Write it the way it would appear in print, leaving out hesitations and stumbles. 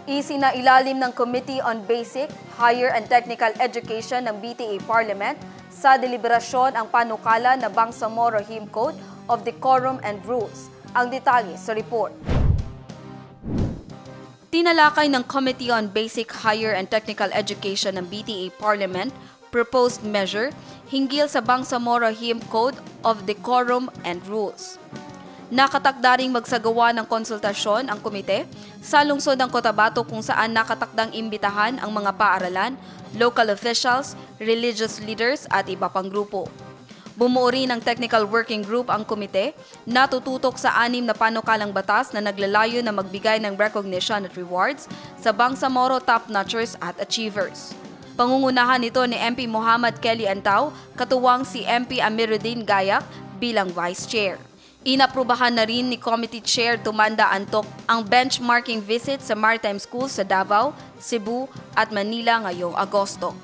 Isinailalim ng Committee on Basic, Higher and Technical Education ng BTA Parliament sa deliberasyon ang panukala na Bangsamoro Hymn Code of Decorum and Rules. Ang detalye sa report. Tinalakay ng Committee on Basic, Higher and Technical Education ng BTA Parliament proposed measure hinggil sa Bangsamoro Hymn Code of Decorum and Rules. Nakatakda ring magsagawa ng konsultasyon ang komite sa lungsod ng Cotabato kung saan nakatakdang imbitahan ang mga paaralan, local officials, religious leaders at iba pang grupo. Bumuo rin ng technical working group ang komite na tututok sa 6 na panukalang batas na naglalayo na magbigay ng recognition at rewards sa Bangsamoro top-notchers at achievers. Pangungunahan nito ni MP Muhammad Kelly Antao, katuwang si MP Amiruddin Gayak bilang Vice Chair. Inaprubahan na rin ni Committee Chair Tumanda Antok ang benchmarking visit sa maritime schools sa Davao, Cebu at Manila ngayong Agosto.